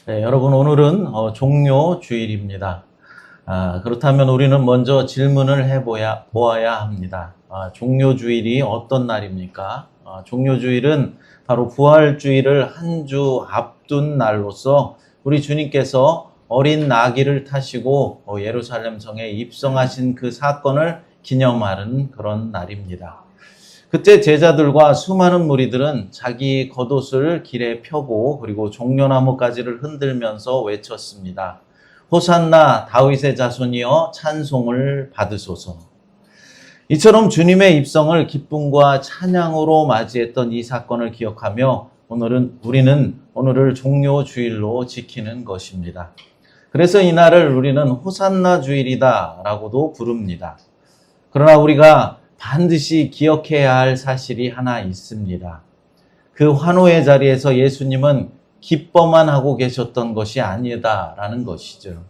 네, 여러분 오늘은 종료주일입니다. 그렇다면 우리는 먼저 질문을 보아야 합니다. 종료주일이 어떤 날입니까? 종료주일은 바로 부활주일을 한 주 앞둔 날로서 우리 주님께서 어린 나귀를 타시고 예루살렘 성에 입성하신 그 사건을 기념하는 그런 날입니다. 그때 제자들과 수많은 무리들은 자기 겉옷을 길에 펴고 그리고 종려나무 가지를 흔들면서 외쳤습니다. 호산나 다윗의 자손이여 찬송을 받으소서. 이처럼 주님의 입성을 기쁨과 찬양으로 맞이했던 이 사건을 기억하며 우리는 오늘을 종료주일로 지키는 것입니다. 그래서 이날을 우리는 호산나 주일이다 라고도 부릅니다. 그러나 우리가 반드시 기억해야 할 사실이 하나 있습니다. 그 환호의 자리에서 예수님은 기뻐만 하고 계셨던 것이 아니다라는 것이죠.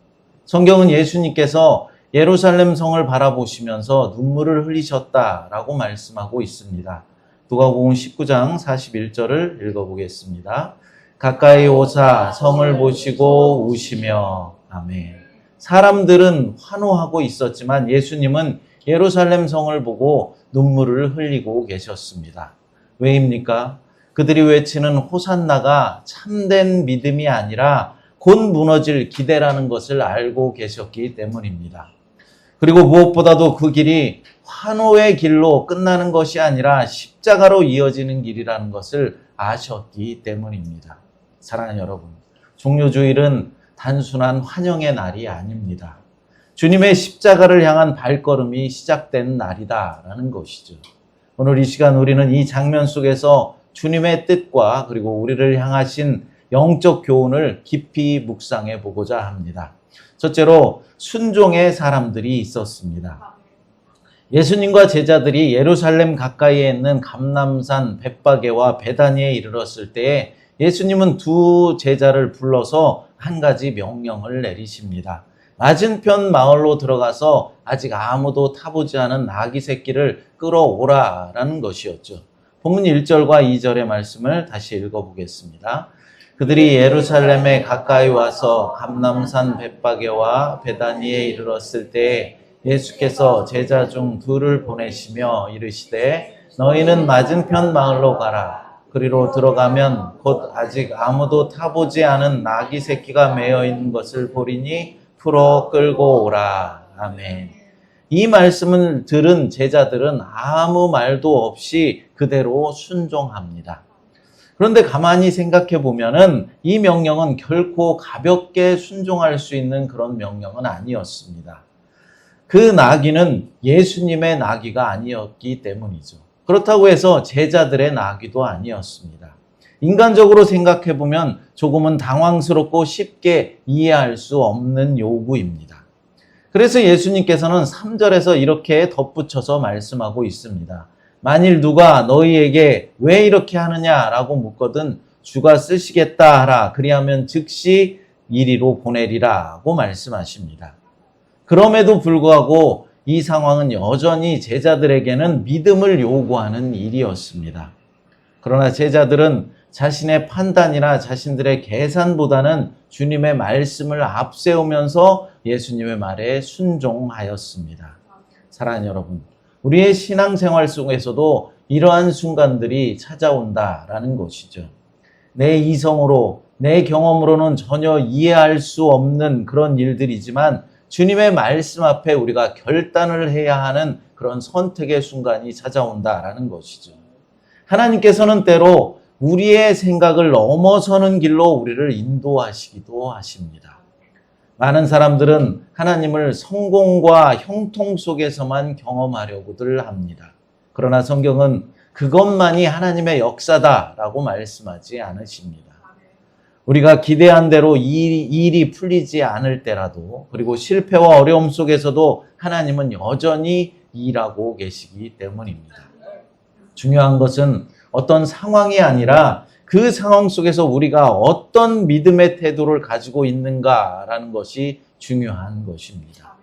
성경은 예수님께서 예루살렘 성을 바라보시면서 눈물을 흘리셨다라고 말씀하고 있습니다. 누가복음 19장 41절을 읽어보겠습니다. 가까이 오사 성을 보시고 우시며 아멘. 사람들은 환호하고 있었지만 예수님은 예루살렘 성을 보고 눈물을 흘리고 계셨습니다. 왜입니까? 그들이 외치는 호산나가 참된 믿음이 아니라 곧 무너질 기대라는 것을 알고 계셨기 때문입니다. 그리고 무엇보다도 그 길이 환호의 길로 끝나는 것이 아니라 십자가로 이어지는 길이라는 것을 아셨기 때문입니다. 사랑하는 여러분, 종료주일은 단순한 환영의 날이 아닙니다. 주님의 십자가를 향한 발걸음이 시작된 날이다라는 것이죠. 오늘 이 시간 우리는 이 장면 속에서 주님의 뜻과 그리고 우리를 향하신 영적 교훈을 깊이 묵상해 보고자 합니다. 첫째로 순종의 사람들이 있었습니다. 예수님과 제자들이 예루살렘 가까이에 있는 감람산 벳바게와 베다니에 이르렀을 때에 예수님은 두 제자를 불러서 한 가지 명령을 내리십니다. 맞은편 마을로 들어가서 아직 아무도 타보지 않은 나귀 새끼를 끌어오라라는 것이었죠. 본문 1절과 2절의 말씀을 다시 읽어보겠습니다. 그들이 예루살렘에 가까이 와서 감람산 벳바게와 베다니에 이르렀을 때 예수께서 제자 중 둘을 보내시며 이르시되 너희는 맞은편 마을로 가라. 그리로 들어가면 곧 아직 아무도 타보지 않은 나귀 새끼가 매여 있는 것을 보리니 풀어 끌고 오라. 아멘. 이 말씀을 들은 제자들은 아무 말도 없이 그대로 순종합니다. 그런데 가만히 생각해 보면은 이 명령은 결코 가볍게 순종할 수 있는 그런 명령은 아니었습니다. 그 나귀는 예수님의 나귀가 아니었기 때문이죠. 그렇다고 해서 제자들의 나귀도 아니었습니다. 인간적으로 생각해 보면 조금은 당황스럽고 쉽게 이해할 수 없는 요구입니다. 그래서 예수님께서는 3절에서 이렇게 덧붙여서 말씀하고 있습니다. 만일 누가 너희에게 왜 이렇게 하느냐라고 묻거든 주가 쓰시겠다 하라. 그리하면 즉시 이리로 보내리라고 말씀하십니다. 그럼에도 불구하고 이 상황은 여전히 제자들에게는 믿음을 요구하는 일이었습니다. 그러나 제자들은 자신의 판단이나 자신들의 계산보다는 주님의 말씀을 앞세우면서 예수님의 말에 순종하였습니다. 사랑하는 여러분, 우리의 신앙생활 속에서도 이러한 순간들이 찾아온다라는 것이죠. 내 이성으로, 내 경험으로는 전혀 이해할 수 없는 그런 일들이지만 주님의 말씀 앞에 우리가 결단을 해야 하는 그런 선택의 순간이 찾아온다라는 것이죠. 하나님께서는 때로 우리의 생각을 넘어서는 길로 우리를 인도하시기도 하십니다. 많은 사람들은 하나님을 성공과 형통 속에서만 경험하려고들 합니다. 그러나 성경은 그것만이 하나님의 역사다라고 말씀하지 않으십니다. 우리가 기대한 대로 일이 풀리지 않을 때라도 그리고 실패와 어려움 속에서도 하나님은 여전히 일하고 계시기 때문입니다. 중요한 것은 어떤 상황이 아니라 그 상황 속에서 우리가 어떤 믿음의 태도를 가지고 있는가라는 것이 중요한 것입니다.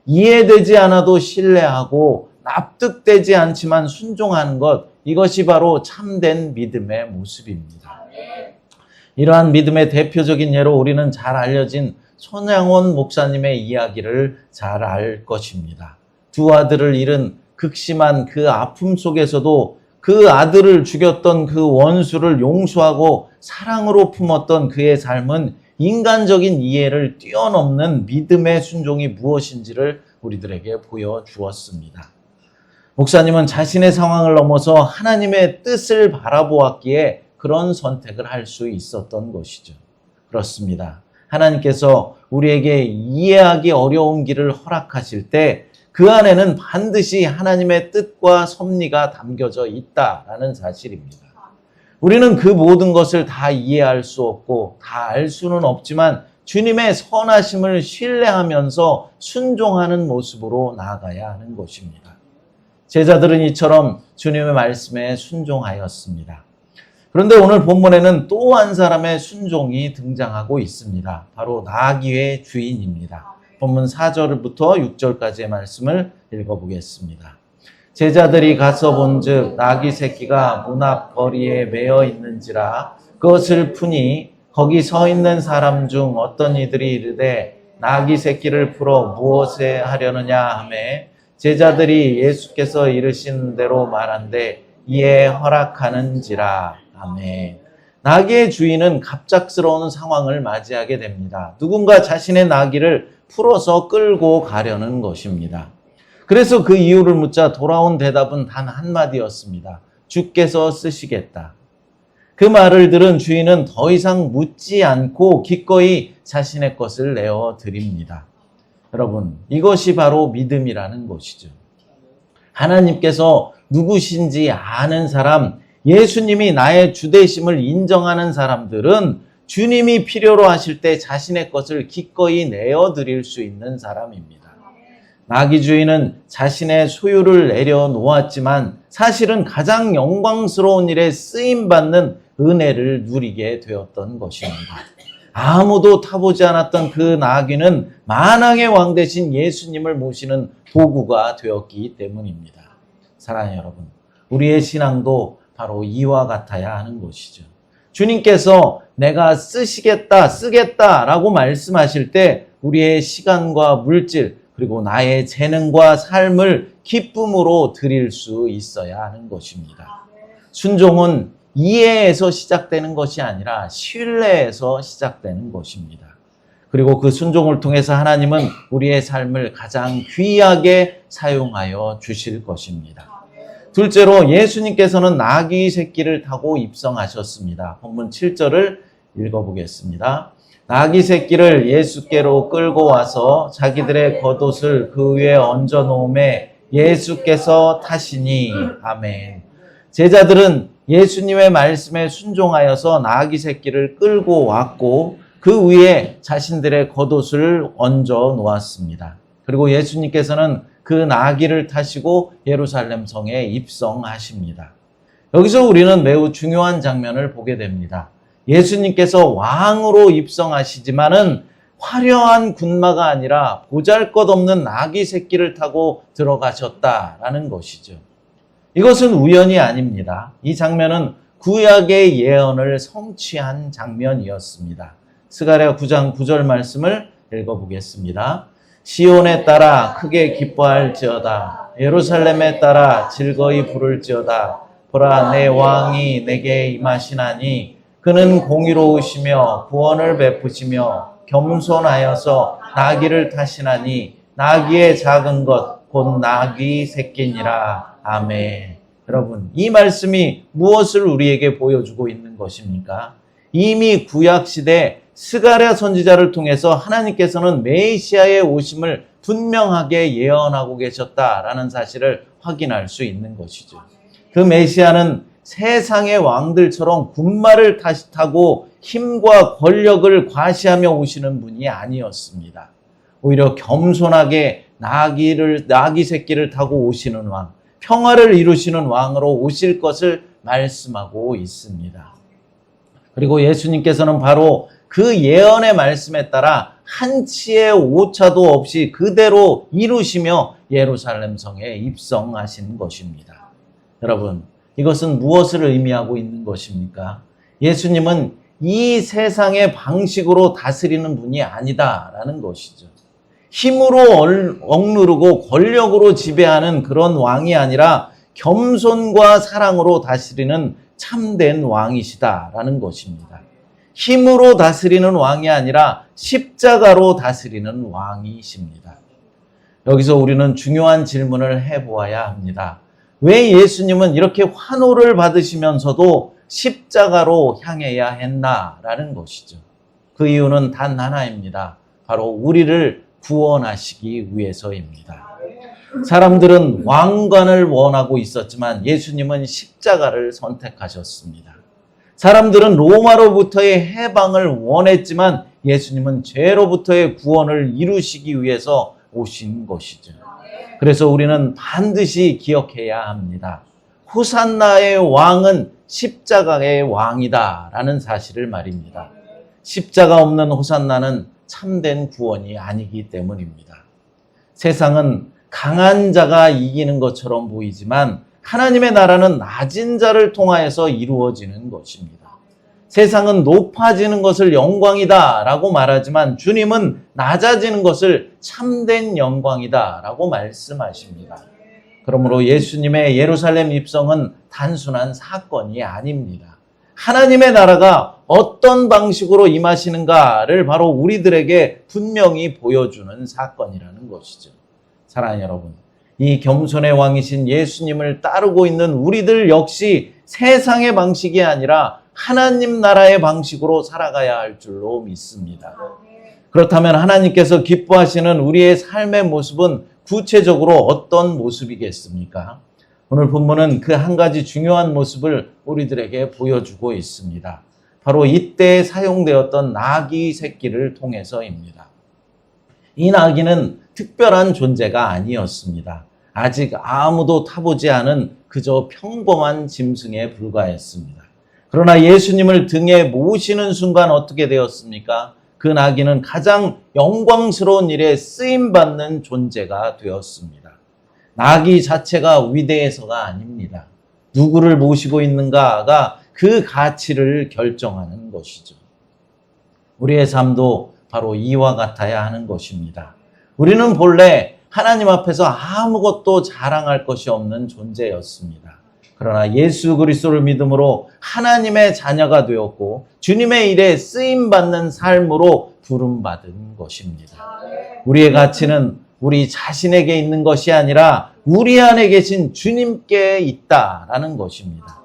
이해되지 않아도 신뢰하고 납득되지 않지만 순종하는 것, 이것이 바로 참된 믿음의 모습입니다. 이러한 믿음의 대표적인 예로 우리는 잘 알려진 손양원 목사님의 이야기를 잘 알 것입니다. 두 아들을 잃은 극심한 그 아픔 속에서도 그 아들을 죽였던 그 원수를 용서하고 사랑으로 품었던 그의 삶은 인간적인 이해를 뛰어넘는 믿음의 순종이 무엇인지를 우리들에게 보여주었습니다. 목사님은 자신의 상황을 넘어서 하나님의 뜻을 바라보았기에 그런 선택을 할 수 있었던 것이죠. 그렇습니다. 하나님께서 우리에게 이해하기 어려운 길을 허락하실 때 그 안에는 반드시 하나님의 뜻과 섭리가 담겨져 있다라는 사실입니다. 우리는 그 모든 것을 다 이해할 수 없고 다 알 수는 없지만 주님의 선하심을 신뢰하면서 순종하는 모습으로 나아가야 하는 것입니다. 제자들은 이처럼 주님의 말씀에 순종하였습니다. 그런데 오늘 본문에는 또 한 사람의 순종이 등장하고 있습니다. 바로 나귀의 주인입니다. 본문 4절부터 6절까지의 말씀을 읽어보겠습니다. 제자들이 가서 본즉 나귀 새끼가 문 앞 거리에 매어 있는지라 그것을 푸니 거기 서 있는 사람 중 어떤 이들이 이르되 나귀 새끼를 풀어 무엇에 하려느냐 하매 제자들이 예수께서 이르신 대로 말한대 이에 허락하는지라. 아멘. 나귀의 주인은 갑작스러운 상황을 맞이하게 됩니다. 누군가 자신의 나귀를 풀어서 끌고 가려는 것입니다. 그래서 그 이유를 묻자 돌아온 대답은 단 한마디였습니다. 주께서 쓰시겠다. 그 말을 들은 주인은 더 이상 묻지 않고 기꺼이 자신의 것을 내어 드립니다. 여러분, 이것이 바로 믿음이라는 것이죠. 하나님께서 누구신지 아는 사람, 예수님이 나의 주되심을 인정하는 사람들은 주님이 필요로 하실 때 자신의 것을 기꺼이 내어드릴 수 있는 사람입니다. 나귀 주인은 자신의 소유를 내려놓았지만 사실은 가장 영광스러운 일에 쓰임받는 은혜를 누리게 되었던 것입니다. 아무도 타보지 않았던 그 나귀는 만왕의 왕 대신 예수님을 모시는 도구가 되었기 때문입니다. 사랑하는 여러분, 우리의 신앙도 바로 이와 같아야 하는 것이죠. 주님께서 내가 쓰겠다라고 말씀하실 때 우리의 시간과 물질 그리고 나의 재능과 삶을 기쁨으로 드릴 수 있어야 하는 것입니다. 순종은 이해에서 시작되는 것이 아니라 신뢰에서 시작되는 것입니다. 그리고 그 순종을 통해서 하나님은 우리의 삶을 가장 귀하게 사용하여 주실 것입니다. 둘째로 예수님께서는 나귀 새끼를 타고 입성하셨습니다. 본문 7절을 읽어보겠습니다. 나귀 새끼를 예수께로 끌고 와서 자기들의 겉옷을 그 위에 얹어 놓음에 예수께서 타시니. 아멘. 제자들은 예수님의 말씀에 순종하여서 나귀 새끼를 끌고 왔고 그 위에 자신들의 겉옷을 얹어 놓았습니다. 그리고 예수님께서는 그 나귀를 타시고 예루살렘 성에 입성하십니다. 여기서 우리는 매우 중요한 장면을 보게 됩니다. 예수님께서 왕으로 입성하시지만은 화려한 군마가 아니라 보잘것없는 나귀 새끼를 타고 들어가셨다라는 것이죠. 이것은 우연이 아닙니다. 이 장면은 구약의 예언을 성취한 장면이었습니다. 스가랴 9장 9절 말씀을 읽어보겠습니다. 시온에 따라 크게 기뻐할지어다. 예루살렘에 따라 즐거이 부를지어다. 보라, 내 왕이 내게 임하시나니 그는 공의로우시며 구원을 베푸시며 겸손하여서 나귀를 타시나니 나귀의 작은 것 곧 나귀 새끼니라. 아멘. 여러분, 이 말씀이 무엇을 우리에게 보여주고 있는 것입니까? 이미 구약시대 스가랴 선지자를 통해서 하나님께서는 메시아의 오심을 분명하게 예언하고 계셨다라는 사실을 확인할 수 있는 것이죠. 그 메시아는 세상의 왕들처럼 군마를 타고 힘과 권력을 과시하며 오시는 분이 아니었습니다. 오히려 겸손하게 나귀 새끼를 타고 오시는 왕, 평화를 이루시는 왕으로 오실 것을 말씀하고 있습니다. 그리고 예수님께서는 바로 그 예언의 말씀에 따라 한치의 오차도 없이 그대로 이루시며 예루살렘 성에 입성하신 것입니다. 여러분, 이것은 무엇을 의미하고 있는 것입니까? 예수님은 이 세상의 방식으로 다스리는 분이 아니다라는 것이죠. 힘으로 억누르고 권력으로 지배하는 그런 왕이 아니라 겸손과 사랑으로 다스리는 참된 왕이시다라는 것입니다. 힘으로 다스리는 왕이 아니라 십자가로 다스리는 왕이십니다. 여기서 우리는 중요한 질문을 해보아야 합니다. 왜 예수님은 이렇게 환호를 받으시면서도 십자가로 향해야 했나라는 것이죠. 그 이유는 단 하나입니다. 바로 우리를 구원하시기 위해서입니다. 사람들은 왕관을 원하고 있었지만 예수님은 십자가를 선택하셨습니다. 사람들은 로마로부터의 해방을 원했지만 예수님은 죄로부터의 구원을 이루시기 위해서 오신 것이죠. 그래서 우리는 반드시 기억해야 합니다. 호산나의 왕은 십자가의 왕이다라는 사실을 말입니다. 십자가 없는 호산나는 참된 구원이 아니기 때문입니다. 세상은 강한 자가 이기는 것처럼 보이지만 하나님의 나라는 낮은 자를 통하여서 이루어지는 것입니다. 세상은 높아지는 것을 영광이다 라고 말하지만 주님은 낮아지는 것을 참된 영광이다 라고 말씀하십니다. 그러므로 예수님의 예루살렘 입성은 단순한 사건이 아닙니다. 하나님의 나라가 어떤 방식으로 임하시는가를 바로 우리들에게 분명히 보여주는 사건이라는 것이죠. 사랑하는 여러분, 이 겸손의 왕이신 예수님을 따르고 있는 우리들 역시 세상의 방식이 아니라 하나님 나라의 방식으로 살아가야 할 줄로 믿습니다. 그렇다면 하나님께서 기뻐하시는 우리의 삶의 모습은 구체적으로 어떤 모습이겠습니까? 오늘 본문은 그 한 가지 중요한 모습을 우리들에게 보여주고 있습니다. 바로 이때 사용되었던 나귀 새끼를 통해서입니다. 이 나귀는 특별한 존재가 아니었습니다. 아직 아무도 타보지 않은 그저 평범한 짐승에 불과했습니다. 그러나 예수님을 등에 모시는 순간 어떻게 되었습니까? 그 나귀는 가장 영광스러운 일에 쓰임받는 존재가 되었습니다. 나귀 자체가 위대해서가 아닙니다. 누구를 모시고 있는가가 그 가치를 결정하는 것이죠. 우리의 삶도 바로 이와 같아야 하는 것입니다. 우리는 본래 하나님 앞에서 아무것도 자랑할 것이 없는 존재였습니다. 그러나 예수 그리스도를 믿음으로 하나님의 자녀가 되었고 주님의 일에 쓰임받는 삶으로 부름받은 것입니다. 우리의 가치는 우리 자신에게 있는 것이 아니라 우리 안에 계신 주님께 있다라는 것입니다.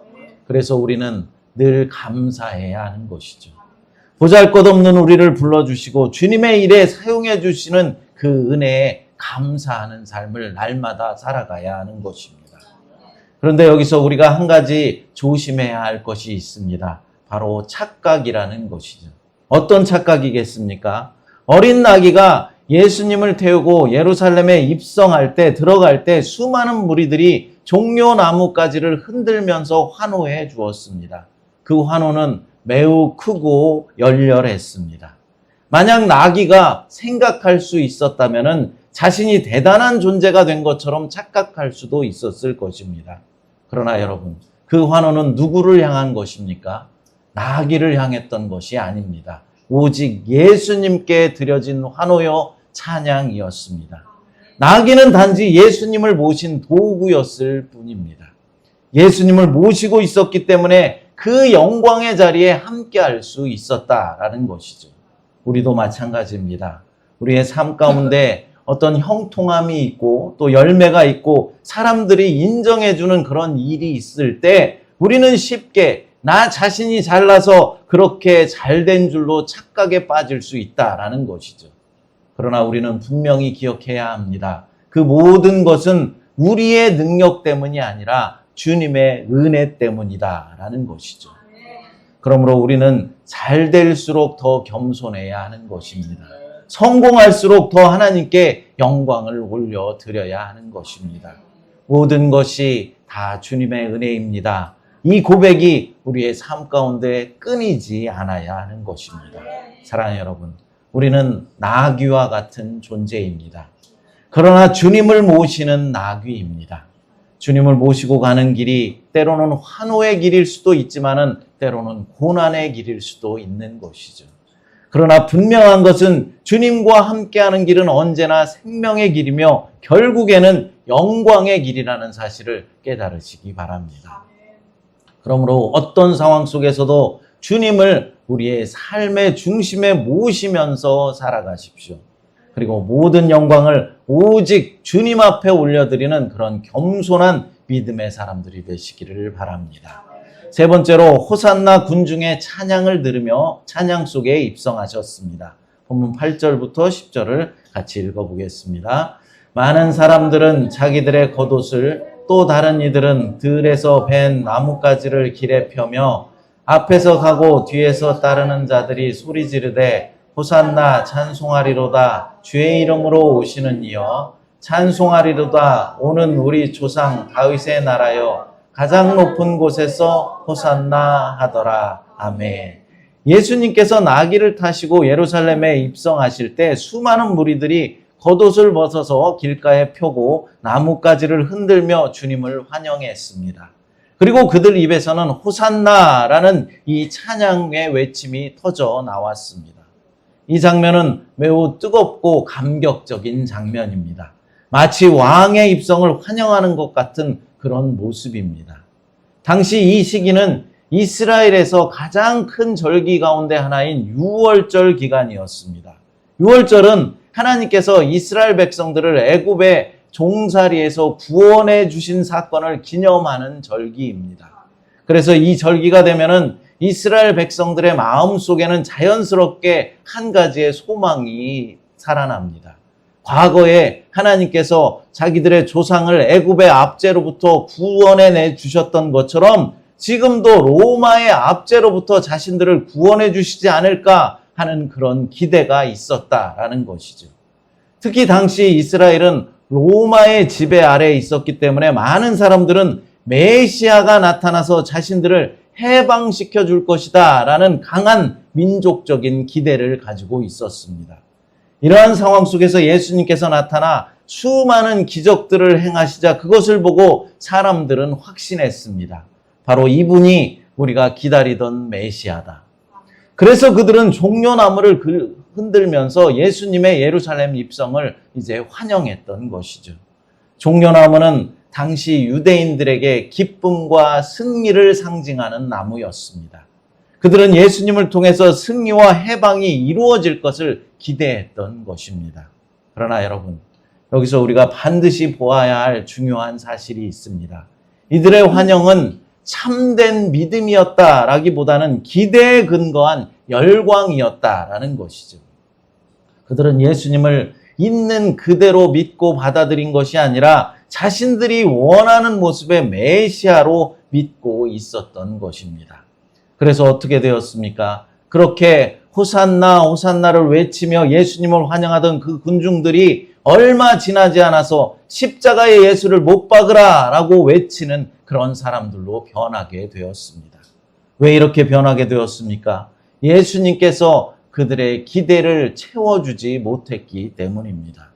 그래서 우리는 늘 감사해야 하는 것이죠. 보잘것없는 우리를 불러주시고 주님의 일에 사용해 주시는 그 은혜에 감사하는 삶을 날마다 살아가야 하는 것입니다. 그런데 여기서 우리가 한 가지 조심해야 할 것이 있습니다. 바로 착각이라는 것이죠. 어떤 착각이겠습니까? 어린 나귀가 예수님을 태우고 예루살렘에 입성할 때, 들어갈 때 수많은 무리들이 종려나무가지를 흔들면서 환호해 주었습니다. 그 환호는 매우 크고 열렬했습니다. 만약 나귀가 생각할 수 있었다면 자신이 대단한 존재가 된 것처럼 착각할 수도 있었을 것입니다. 그러나 여러분, 그 환호는 누구를 향한 것입니까? 나귀를 향했던 것이 아닙니다. 오직 예수님께 드려진 환호요 찬양이었습니다. 나귀는 단지 예수님을 모신 도구였을 뿐입니다. 예수님을 모시고 있었기 때문에 그 영광의 자리에 함께할 수 있었다라는 것이죠. 우리도 마찬가지입니다. 우리의 삶 가운데 어떤 형통함이 있고 또 열매가 있고 사람들이 인정해주는 그런 일이 있을 때 우리는 쉽게 나 자신이 잘나서 그렇게 잘된 줄로 착각에 빠질 수 있다라는 것이죠. 그러나 우리는 분명히 기억해야 합니다. 그 모든 것은 우리의 능력 때문이 아니라 주님의 은혜 때문이다라는 것이죠. 그러므로 우리는 잘 될수록 더 겸손해야 하는 것입니다. 성공할수록 더 하나님께 영광을 올려드려야 하는 것입니다. 모든 것이 다 주님의 은혜입니다. 이 고백이 우리의 삶 가운데 끊이지 않아야 하는 것입니다. 사랑하는 여러분, 우리는 나귀와 같은 존재입니다. 그러나 주님을 모시는 나귀입니다. 주님을 모시고 가는 길이 때로는 환호의 길일 수도 있지만은 때로는 고난의 길일 수도 있는 것이죠. 그러나 분명한 것은 주님과 함께하는 길은 언제나 생명의 길이며 결국에는 영광의 길이라는 사실을 깨달으시기 바랍니다. 그러므로 어떤 상황 속에서도 주님을 우리의 삶의 중심에 모시면서 살아가십시오. 그리고 모든 영광을 오직 주님 앞에 올려드리는 그런 겸손한 믿음의 사람들이 되시기를 바랍니다. 세 번째로 호산나 군중의 찬양을 들으며 찬양 속에 입성하셨습니다. 본문 8절부터 10절을 같이 읽어보겠습니다. 많은 사람들은 자기들의 겉옷을, 또 다른 이들은 들에서 벤 나뭇가지를 길에 펴며 앞에서 가고 뒤에서 따르는 자들이 소리 지르되 호산나 찬송하리로다, 주의 이름으로 오시는 이여 찬송하리로다, 오는 우리 조상 다윗의 나라여 가장 높은 곳에서 호산나 하더라. 아멘. 예수님께서 나귀를 타시고 예루살렘에 입성하실 때 수많은 무리들이 겉옷을 벗어서 길가에 펴고 나뭇가지를 흔들며 주님을 환영했습니다. 그리고 그들 입에서는 호산나라는 이 찬양의 외침이 터져 나왔습니다. 이 장면은 매우 뜨겁고 감격적인 장면입니다. 마치 왕의 입성을 환영하는 것 같은 그런 모습입니다. 당시 이 시기는 이스라엘에서 가장 큰 절기 가운데 하나인 유월절 기간이었습니다. 유월절은 하나님께서 이스라엘 백성들을 애굽의 종살이에서 구원해 주신 사건을 기념하는 절기입니다. 그래서 이 절기가 되면은 이스라엘 백성들의 마음 속에는 자연스럽게 한 가지의 소망이 살아납니다. 과거에 하나님께서 자기들의 조상을 애굽의 압제로부터 구원해 내 주셨던 것처럼 지금도 로마의 압제로부터 자신들을 구원해 주시지 않을까 하는 그런 기대가 있었다라는 것이죠. 특히 당시 이스라엘은 로마의 지배 아래에 있었기 때문에 많은 사람들은 메시아가 나타나서 자신들을 해방시켜 줄 것이다 라는 강한 민족적인 기대를 가지고 있었습니다. 이러한 상황 속에서 예수님께서 나타나 수많은 기적들을 행하시자 그것을 보고 사람들은 확신했습니다. 바로 이분이 우리가 기다리던 메시아다. 그래서 그들은 종려나무를 흔들면서 예수님의 예루살렘 입성을 이제 환영했던 것이죠. 종려나무는 당시 유대인들에게 기쁨과 승리를 상징하는 나무였습니다. 그들은 예수님을 통해서 승리와 해방이 이루어질 것을 기대했던 것입니다. 그러나 여러분, 여기서 우리가 반드시 보아야 할 중요한 사실이 있습니다. 이들의 환영은 참된 믿음이었다라기보다는 기대에 근거한 열광이었다라는 것이죠. 그들은 예수님을 있는 그대로 믿고 받아들인 것이 아니라 자신들이 원하는 모습의 메시아로 믿고 있었던 것입니다. 그래서 어떻게 되었습니까? 그렇게 호산나 호산나를 외치며 예수님을 환영하던 그 군중들이 얼마 지나지 않아서 십자가의 예수를 못 박으라 라고 외치는 그런 사람들로 변하게 되었습니다. 왜 이렇게 변하게 되었습니까? 예수님께서 그들의 기대를 채워주지 못했기 때문입니다.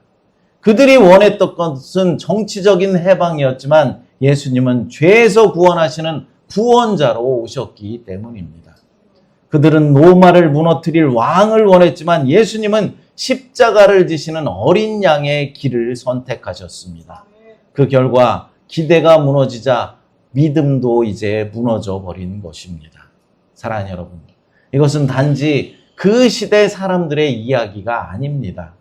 그들이 원했던 것은 정치적인 해방이었지만 예수님은 죄에서 구원하시는 구원자로 오셨기 때문입니다. 그들은 로마를 무너뜨릴 왕을 원했지만 예수님은 십자가를 지시는 어린 양의 길을 선택하셨습니다. 그 결과 기대가 무너지자 믿음도 이제 무너져 버린 것입니다. 사랑하는 여러분, 이것은 단지 그 시대 사람들의 이야기가 아닙니다.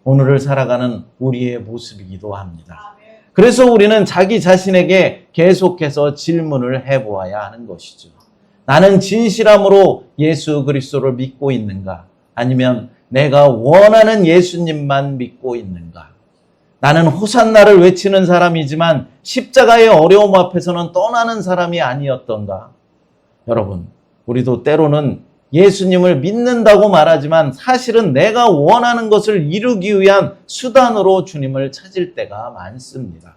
오늘을 살아가는 우리의 모습이기도 합니다. 그래서 우리는 자기 자신에게 계속해서 질문을 해보아야 하는 것이죠. 나는 진실함으로 예수 그리스도를 믿고 있는가? 아니면 내가 원하는 예수님만 믿고 있는가? 나는 호산나를 외치는 사람이지만 십자가의 어려움 앞에서는 떠나는 사람이 아니었던가? 여러분, 우리도 때로는 예수님을 믿는다고 말하지만 사실은 내가 원하는 것을 이루기 위한 수단으로 주님을 찾을 때가 많습니다.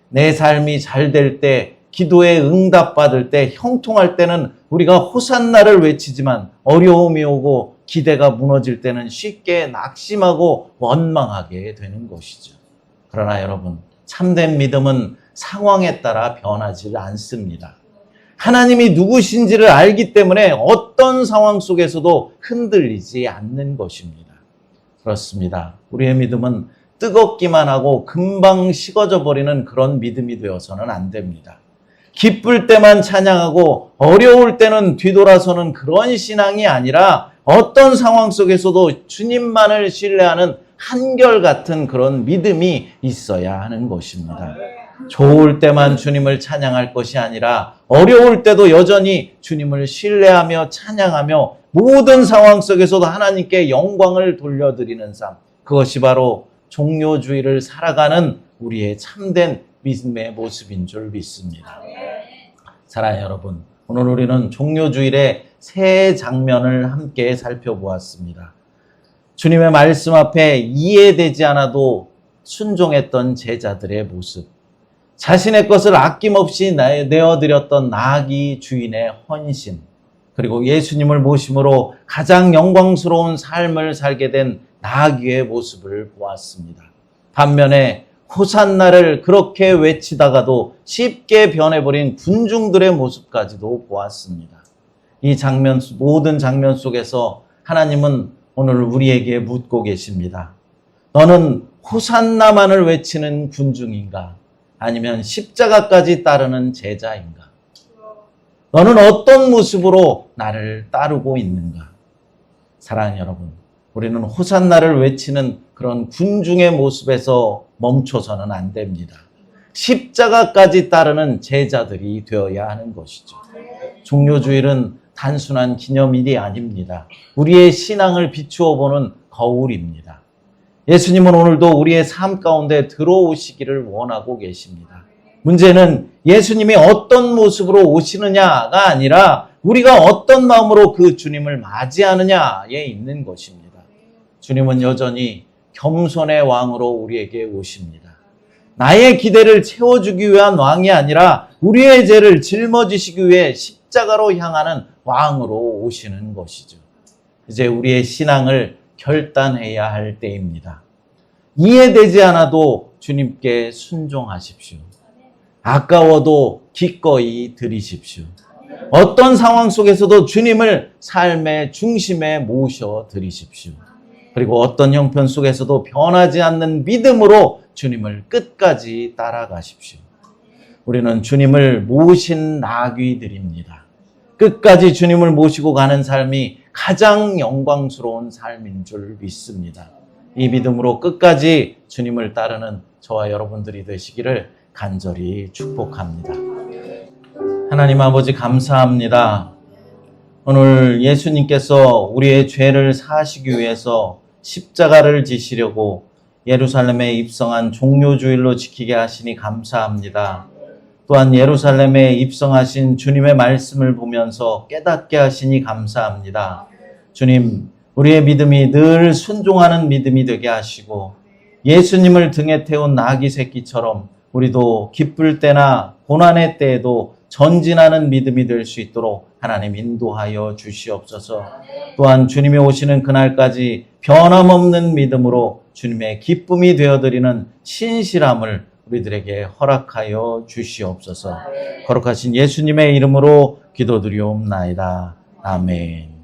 내 삶이 잘 될 때, 기도에 응답받을 때, 형통할 때는 우리가 호산나를 외치지만 어려움이 오고 기대가 무너질 때는 쉽게 낙심하고 원망하게 되는 것이죠. 그러나 여러분, 참된 믿음은 상황에 따라 변하지 않습니다. 하나님이 누구신지를 알기 때문에 어떤 상황 속에서도 흔들리지 않는 것입니다. 그렇습니다. 우리의 믿음은 뜨겁기만 하고 금방 식어져 버리는 그런 믿음이 되어서는 안 됩니다. 기쁠 때만 찬양하고 어려울 때는 뒤돌아서는 그런 신앙이 아니라 어떤 상황 속에서도 주님만을 신뢰하는 한결같은 그런 믿음이 있어야 하는 것입니다. 좋을 때만 주님을 찬양할 것이 아니라 어려울 때도 여전히 주님을 신뢰하며 찬양하며 모든 상황 속에서도 하나님께 영광을 돌려드리는 삶, 그것이 바로 종료주의를 살아가는 우리의 참된 믿음의 모습인 줄 믿습니다. 사랑하는 여러분, 오늘 우리는 종료주일의 세 장면을 함께 살펴보았습니다. 주님의 말씀 앞에 이해되지 않아도 순종했던 제자들의 모습, 자신의 것을 아낌없이 내어드렸던 나귀 주인의 헌신, 그리고 예수님을 모심으로 가장 영광스러운 삶을 살게 된 나귀의 모습을 보았습니다. 반면에 호산나를 그렇게 외치다가도 쉽게 변해버린 군중들의 모습까지도 보았습니다. 이 장면, 모든 장면 속에서 하나님은 오늘 우리에게 묻고 계십니다. 너는 호산나만을 외치는 군중인가? 아니면 십자가까지 따르는 제자인가? 너는 어떤 모습으로 나를 따르고 있는가? 사랑하는 여러분, 우리는 호산나를 외치는 그런 군중의 모습에서 멈춰서는 안 됩니다. 십자가까지 따르는 제자들이 되어야 하는 것이죠. 종료주일은 단순한 기념일이 아닙니다. 우리의 신앙을 비추어 보는 거울입니다. 예수님은 오늘도 우리의 삶 가운데 들어오시기를 원하고 계십니다. 문제는 예수님이 어떤 모습으로 오시느냐가 아니라 우리가 어떤 마음으로 그 주님을 맞이하느냐에 있는 것입니다. 주님은 여전히 겸손의 왕으로 우리에게 오십니다. 나의 기대를 채워주기 위한 왕이 아니라 우리의 죄를 짊어지시기 위해 십자가로 향하는 왕으로 오시는 것이죠. 이제 우리의 신앙을 결단해야 할 때입니다. 이해되지 않아도 주님께 순종하십시오. 아까워도 기꺼이 드리십시오. 어떤 상황 속에서도 주님을 삶의 중심에 모셔 드리십시오. 그리고 어떤 형편 속에서도 변하지 않는 믿음으로 주님을 끝까지 따라가십시오. 우리는 주님을 모신 나귀들입니다. 끝까지 주님을 모시고 가는 삶이 가장 영광스러운 삶인 줄 믿습니다. 이 믿음으로 끝까지 주님을 따르는 저와 여러분들이 되시기를 간절히 축복합니다. 하나님 아버지 감사합니다. 오늘 예수님께서 우리의 죄를 사하시기 위해서 십자가를 지시려고 예루살렘에 입성한 종료주일로 지키게 하시니 감사합니다. 또한 예루살렘에 입성하신 주님의 말씀을 보면서 깨닫게 하시니 감사합니다. 주님, 우리의 믿음이 늘 순종하는 믿음이 되게 하시고 예수님을 등에 태운 나귀 새끼처럼 우리도 기쁠 때나 고난의 때에도 전진하는 믿음이 될 수 있도록 하나님 인도하여 주시옵소서. 또한 주님이 오시는 그날까지 변함없는 믿음으로 주님의 기쁨이 되어드리는 신실함을 우리들에게 허락하여 주시옵소서. 거룩하신 예수님의 이름으로 기도드리옵나이다. 아멘.